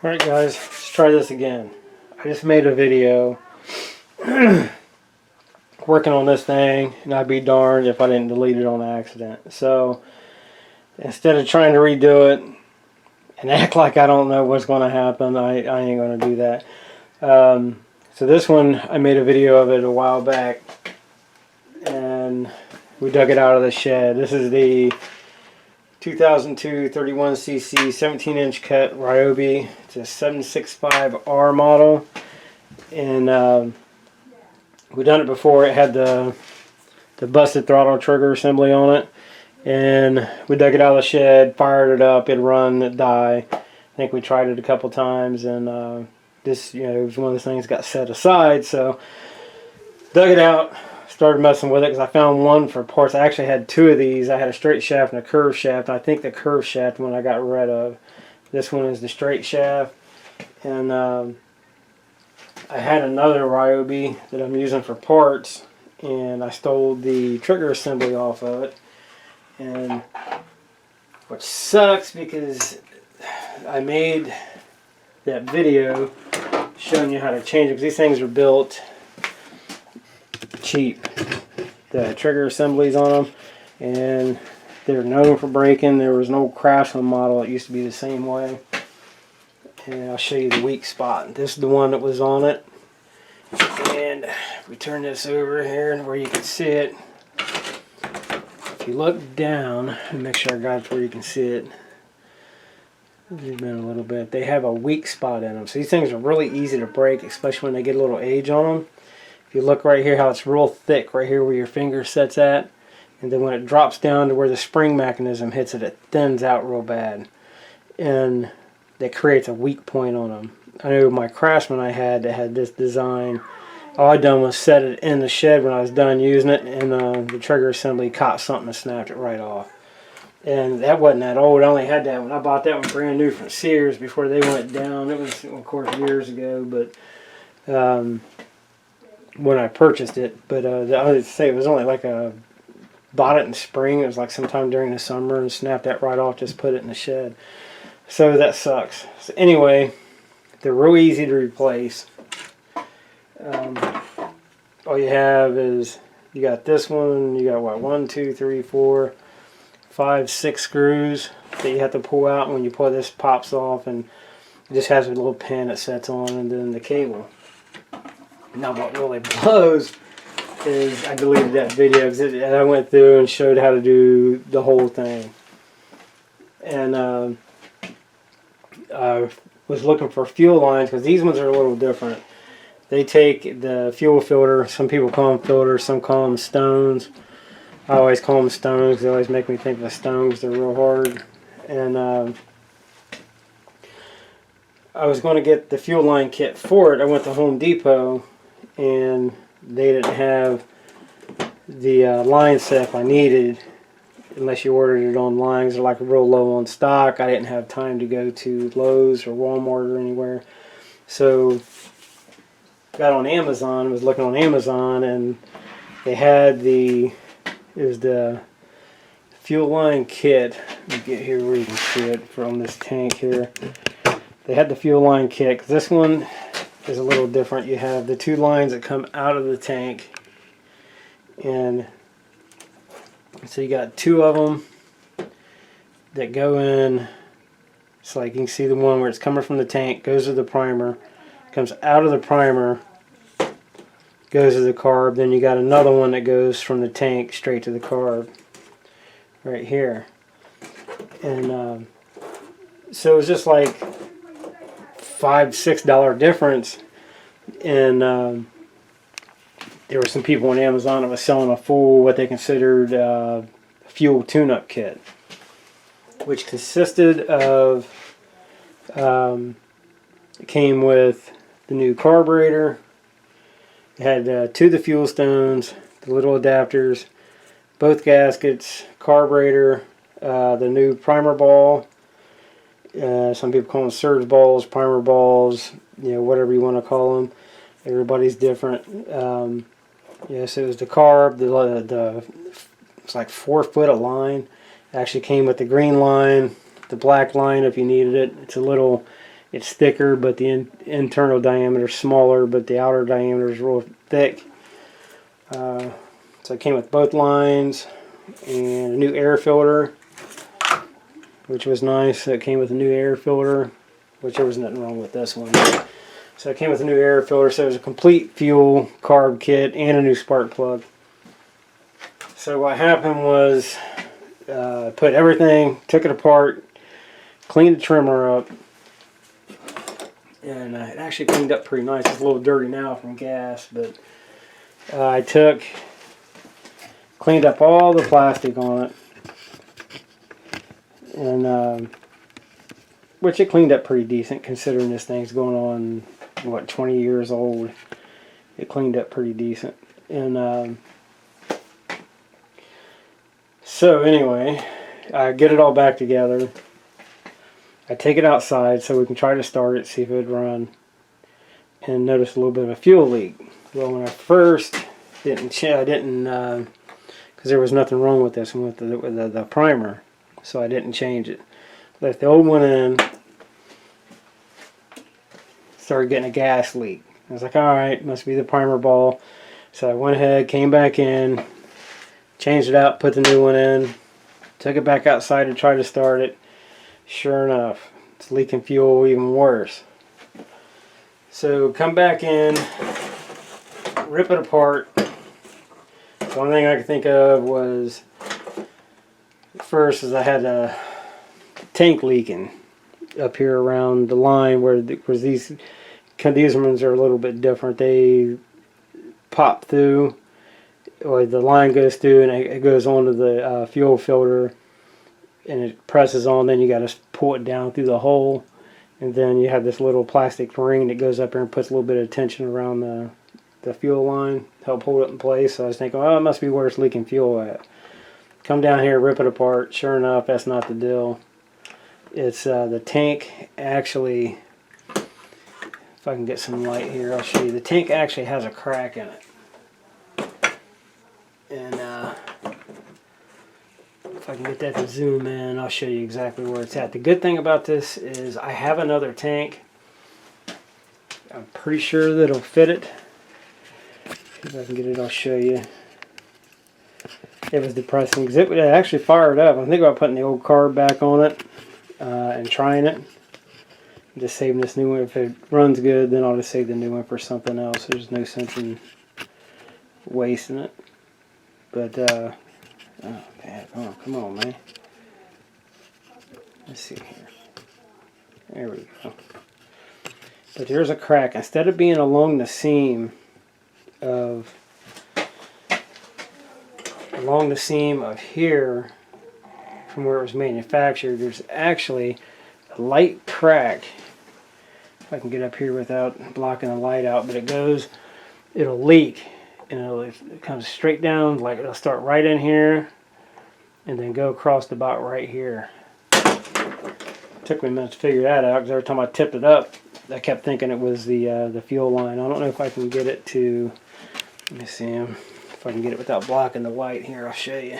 Alright guys, let's try this again. I just made a video working on this thing, and I'd be darned if I didn't delete it on accident. So instead of trying to redo it and act like I don't know what's going to happen, I ain't going to do that. So this one, I made a video of it a while back, and we dug it out of the shed. This is the 2002 31cc 17-inch cut Ryobi. It's a 765R model, and we've done it before. It had the busted throttle trigger assembly on it, and we dug it out of the shed, fired it up, it'd run, it'd die. I think we tried it a couple times, and this, it was one of those things that got set aside. So dug it out, started messing with it because I found one for parts. I actually had two of these. I had a straight shaft and a curved shaft. I think the curved shaft one I got rid of. This one is the straight shaft, and I had another Ryobi that I'm using for parts, and I stole the trigger assembly off of it, and which sucks because I made that video showing you how to change it, because these things are built cheap, the trigger assemblies on them, and they're known for breaking. There was no Craftsman model that used to be the same way, and I'll show you the weak spot. This is the one that was on it, and if we turn this over here where you can see it, if you look down and make sure I got it where you can see it, zoom in a little bit, they have a weak spot in them. So these things are really easy to break, especially when they get a little age on them. If you look right here how it's real thick right here where your finger sets at, and then when it drops down to where the spring mechanism hits it, it thins out real bad, and that creates a weak point on them. I know my Craftsman I had that had this design, all I done was set it in the shed when I was done using it, and the trigger assembly caught something and snapped it right off. And that wasn't that old. I only had that when I bought that one brand new from Sears before they went down. It was, of course, years ago, but when I purchased it. But I would say it was only like bought it in spring. It was like sometime during the summer, and snapped that right off, just put it in the shed. So that sucks. So anyway, they're real easy to replace. All you have is, you got this one, you got what, 1, 2, 3, 4, 5, 6 screws that you have to pull out. When you pull this, pops off, and it just has a little pin that sets on, and then the cable. Now what really blows is I deleted that video because I went through and showed how to do the whole thing, and I was looking for fuel lines because these ones are a little different. They take the fuel filter, some people call them filters, some call them stones. I always call them stones because they always make me think of the stones. They're real hard. And I was going to get the fuel line kit for it. I went to Home Depot, and they didn't have the line set I needed unless you ordered it online. They're like real low on stock. I didn't have time to go to Lowe's or Walmart or anywhere. So got on Amazon, was looking on Amazon, and they had it was the fuel line kit. Let me get here where you can see it from this tank here. They had the fuel line kit, because this one is a little different. You have the two lines that come out of the tank, and so you got two of them that go in. It's like you can see the one where it's coming from the tank, goes to the primer, comes out of the primer, goes to the carb. Then you got another one that goes from the tank straight to the carb right here. And so it's just like $5, $6 difference. And there were some people on Amazon that was selling a full, what they considered fuel tune-up kit, which consisted of it came with the new carburetor. It had two of the fuel stones, the little adapters, both gaskets, carburetor, the new primer ball. Some people call them surge balls, primer balls, whatever you want to call them. Everybody's different. Yes, it was the carb. It's like 4 foot of line. It actually came with the green line, the black line if you needed it. It's a little It's thicker, but the internal diameter is smaller, but the outer diameter is real thick. So it came with both lines and a new air filter, which was nice. So it came with a new air filter, which there was nothing wrong with this one. So it came with a new air filter, so it was a complete fuel carb kit and a new spark plug. So what happened was, put everything, took it apart, cleaned the trimmer up, and it actually cleaned up pretty nice. It's a little dirty now from gas, but I cleaned up all the plastic on it, and which it cleaned up pretty decent considering this thing's going on, what, 20 years old. It cleaned up pretty decent. And so anyway, I get it all back together. I take it outside so we can try to start it, see if it would run, and notice a little bit of a fuel leak. Well, when I first I didn't, because there was nothing wrong with this one with the primer, so I didn't change it. Left the old one in, started getting a gas leak. I was like, alright, must be the primer ball. So I went ahead, came back in, changed it out, put the new one in, took it back outside to try to start it. Sure enough, it's leaking fuel even worse. So come back in, rip it apart. The only thing I could think of was, first is I had a tank leaking up here around the line where these ones are a little bit different. They pop through, or the line goes through, and it goes onto the fuel filter, and it presses on. Then you got to pull it down through the hole, and then you have this little plastic ring that goes up there and puts a little bit of tension around the fuel line to help hold it in place. So I was thinking, oh, it must be where it's leaking fuel at. Come down here, rip it apart. Sure enough, that's not the deal. It's the tank actually, if I can get some light here, I'll show you. The tank actually has a crack in it. And if I can get that to zoom in, I'll show you exactly where it's at. The good thing about this is I have another tank. I'm pretty sure that it'll fit it. If I can get it, I'll show you. It was depressing because it actually fired up. I'm thinking about putting the old carb back on it and trying it. Just saving this new one. If it runs good, then I'll just save the new one for something else. There's no sense in wasting it. But, oh, man. Oh, come on, man. Let's see here. There we go. But there's a crack. Instead of being along the seam of here from where it was manufactured, there's actually a light crack. If I can get up here without blocking the light out, but it'll leak, and it comes straight down, like it'll start right in here and then go across about right here. It took me a minute to figure that out because every time I tipped it up, I kept thinking it was the fuel line. I don't know if I can get it to, let me see if I can get it without blocking the light here. I'll show you.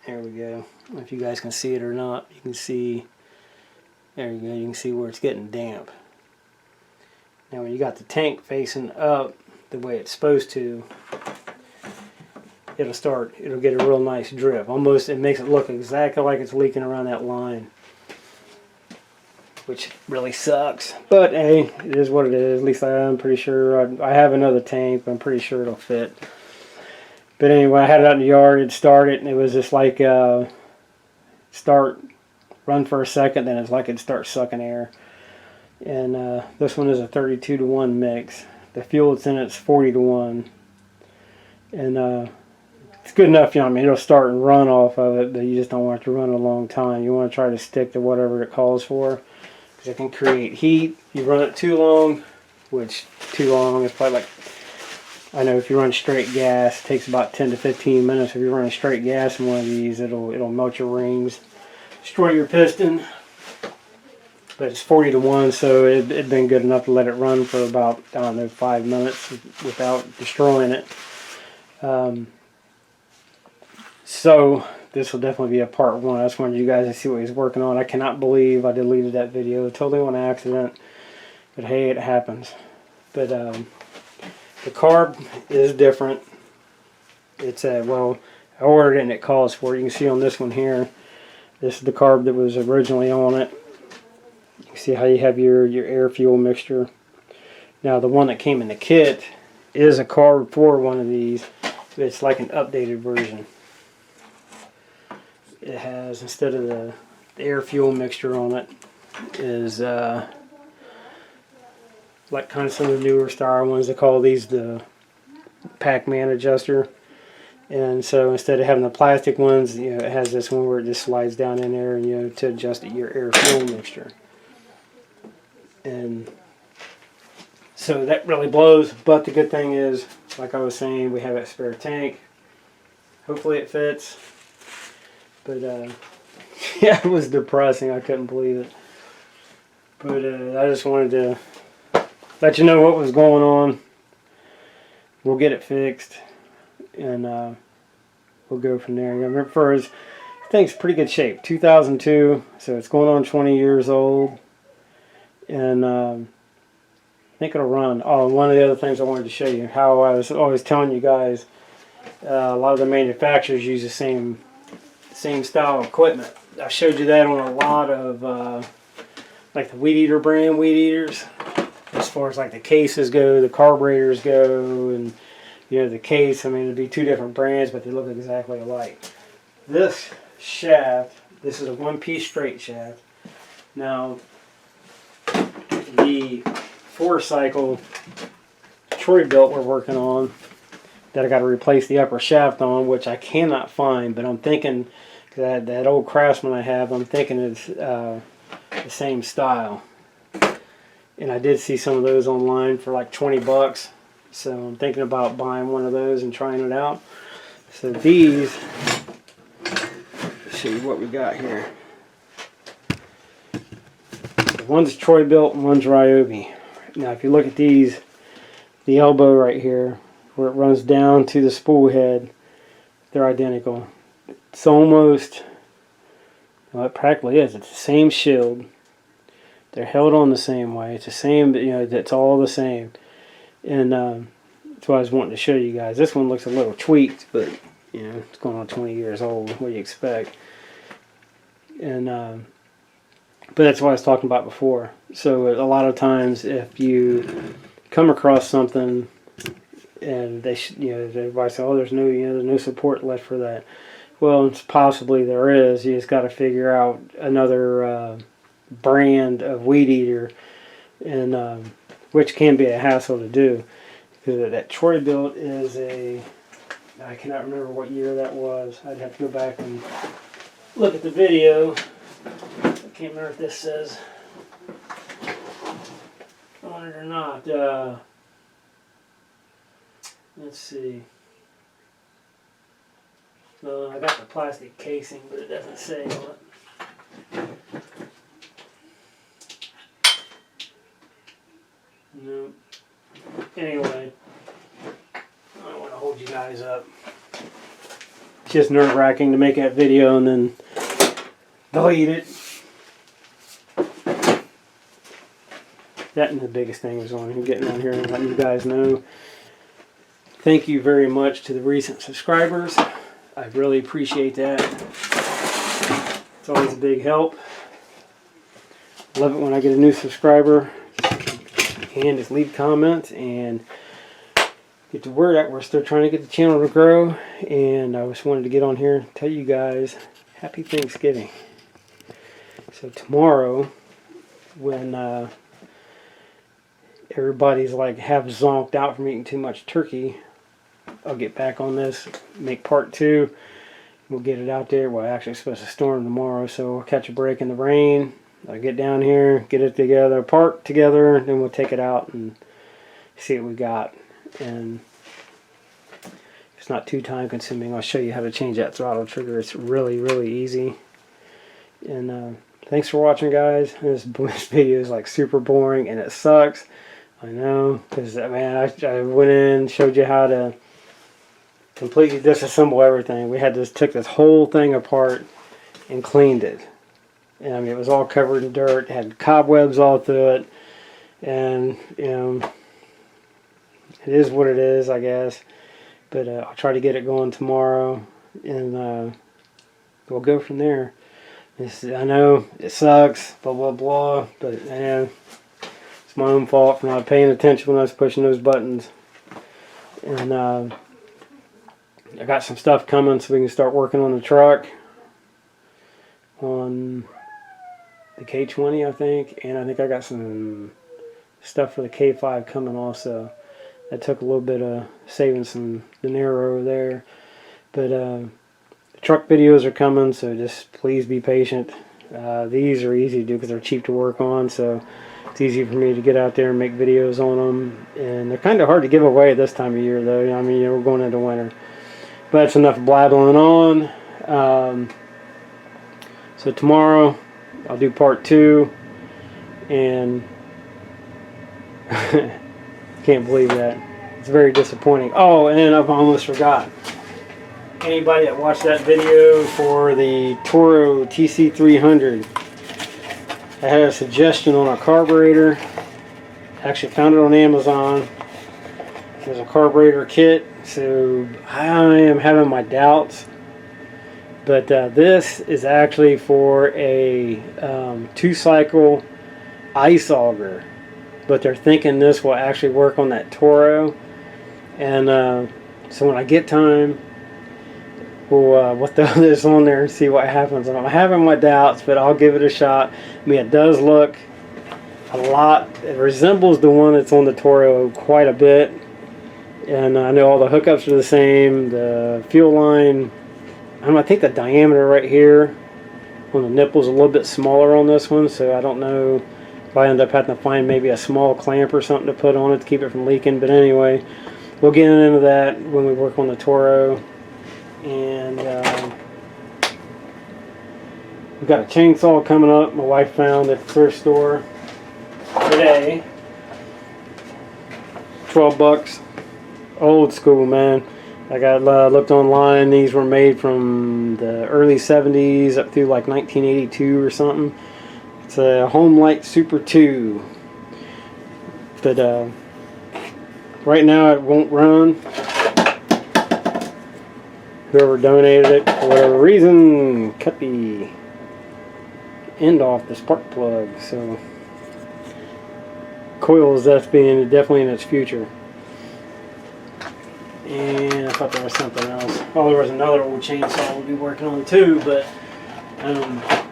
There we go. I don't know if you guys can see it or not. You can see, there you go, you can see where it's getting damp. Now when you got the tank facing up the way it's supposed to, it'll get a real nice drip. Almost, it makes it look exactly like it's leaking around that line, which really sucks. But hey, it is what it is. At least I'm pretty sure. I have another tank, but I'm pretty sure it'll fit. But anyway, I had it out in the yard, it started, and it was just like, run for a second, then it's like it'd start sucking air. And this one is a 32-to-1 mix. The fuel that's in it's 40-to-1. And it's good enough, you know, I mean, it'll start and run off of it, but you just don't want it to run a long time. You want to try to stick to whatever it calls for, because it can create heat. You run it too long, which too long is probably like, I know if you run straight gas, it takes about 10 to 15 minutes. If you're running straight gas in one of these, it'll melt your rings, destroy your piston. But it's 40-to-1, so it'd been good enough to let it run for about, I don't know, 5 minutes without destroying it. So this will definitely be a part 1. I just wanted you guys to see what he's working on. I cannot believe I deleted that video totally on accident, but hey, it happens. But the carb is different. It's well, I ordered it and it calls for it. You can see on this one here, this is the carb that was originally on it. You can see how you have your air fuel mixture. Now the one that came in the kit is a carb for one of these. It's like an updated version. It has, instead of the air fuel mixture on it, is like kind of some of the newer style ones. They call these the Pac-Man adjuster. And so instead of having the plastic ones, you know, it has this one where it just slides down in there, and you know, to adjust your air fuel mixture. And so that really blows. But the good thing is, like I was saying, we have a spare tank. Hopefully it fits. But yeah, it was depressing. I couldn't believe it. But I just wanted to let you know what was going on. We'll get it fixed, and we'll go from there. Remember, for his thing's pretty good shape. 2002, so it's going on 20 years old, and I think it'll run. Oh, one of the other things I wanted to show you, how I was always telling you guys, a lot of the manufacturers use the same style equipment. I showed you that on a lot of like the Weed Eater brand weed eaters, as far as like the cases go, the carburetors go, and you know, the case. I mean, it'd be two different brands, but they look exactly alike. This shaft, this is a one-piece straight shaft. Now, the 4-cycle Troy-Bilt we're working on, that I got to replace the upper shaft on, which I cannot find, but I'm thinking, because that old Craftsman I have, I'm thinking it's the same style. And I did see some of those online for like 20 bucks. So I'm thinking about buying one of those and trying it out. So these, let's show you what we got here. One's Troy-Bilt and one's Ryobi. Now if you look at these, the elbow right here, where it runs down to the spool head, they're identical. It's almost, well, it practically is. It's the same shield. They're held on the same way. It's the same, you know, it's all the same. And that's why I was wanting to show you guys. This one looks a little tweaked, but you know, it's going on 20 years old. What do you expect? And but that's what I was talking about before. So a lot of times, if you come across something and they, you know, everybody say, "Oh, there's no support left for that." Well, it's possibly there is. You just got to figure out another brand of weed eater, and which can be a hassle to do, because that Troy-Bilt is a, I cannot remember what year that was. I'd have to go back and look at the video. I can't remember if this says on it or not. Let's see. No, I got the plastic casing, but it doesn't say on it. No. Anyway, I don't want to hold you guys up. It's just nerve-wracking to make that video and then delete it. That and the biggest thing was on getting on here and letting you guys know. Thank you very much to the recent subscribers. I really appreciate that. It's always a big help. Love it when I get a new subscriber. And just leave comments and get the word out. We're still trying to get the channel to grow, and I just wanted to get on here and tell you guys happy Thanksgiving. So tomorrow, when everybody's like half zonked out from eating too much turkey, I'll get back on this, make part 2. We'll get it out there. Well, actually it's supposed to storm tomorrow, so we'll catch a break in the rain. I'll get down here, get it together, park together, then we'll take it out and see what we got. And it's not too time consuming. I'll show you how to change that throttle trigger. It's really, really easy. And thanks for watching, guys. This video is like super boring and it sucks. I know, because man, I went in, showed you how to completely disassemble everything. We had to took this whole thing apart and cleaned it. And I mean, it was all covered in dirt, had cobwebs all through it, and you know, it is what it is, I guess. But I'll try to get it going tomorrow, and we'll go from there. I know it sucks, blah blah blah, but it's my own fault for not paying attention when I was pushing those buttons. And I got some stuff coming so we can start working on the truck, on the K20, I think, and I think I got some stuff for the K5 coming also. That took a little bit of saving some dinero there, but the truck videos are coming, so just please be patient. These are easy to do because they're cheap to work on, so it's easy for me to get out there and make videos on them. And they're kind of hard to give away this time of year, though. I mean, we're going into winter. But that's enough blabbling on. So tomorrow I'll do part 2, and can't believe that. It's very disappointing. Oh, and I've almost forgot. Anybody that watched that video for the Toro TC300, I had a suggestion on a carburetor. Actually found it on Amazon. There's a carburetor kit, so I am having my doubts. But this is actually for a 2-cycle ice auger. But they're thinking this will actually work on that Toro. And so when I get time, we'll throw this on there and see what happens. And I'm having my doubts, but I'll give it a shot. I mean, it does look a lot. It resembles the one that's on the Toro quite a bit. And I know all the hookups are the same. The fuel line, I think the diameter right here on the nipple is a little bit smaller on this one, so I don't know if I end up having to find maybe a small clamp or something to put on it to keep it from leaking. But anyway, we'll get into that when we work on the Toro. And we've got a chainsaw coming up my wife found at the thrift store today. $12. Old school, man. I got looked online. These were made from the early 70s up through like 1982 or something. It's a Homelight Super 2. But right now it won't run. Whoever donated it, for whatever reason, cut the end off the spark plug. So coil is definitely in its future. And I thought there was something else. Oh, there was another old chainsaw we'll be working on too, but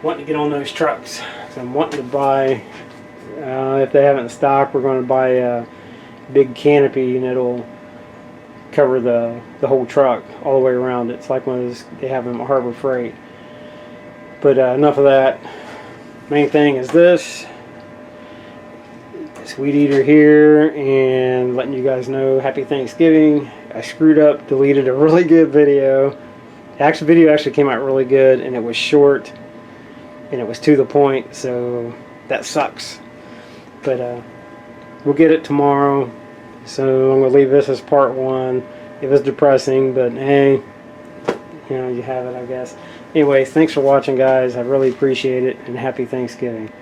wanting to get on those trucks. So I'm wanting to buy, if they have it in stock, we're going to buy a big canopy, and it'll cover the whole truck all the way around. It's like one of those they have in Harbor Freight. But enough of that. Main thing is this weed eater here, and letting you guys know happy Thanksgiving. I screwed up, deleted a really good video. The video actually came out really good, and it was short and it was to the point, so that sucks. But we'll get it tomorrow. So I'm going to leave this as part 1. It was depressing, but hey, you have it, I guess. Anyway, thanks for watching, guys. I really appreciate it, and happy Thanksgiving.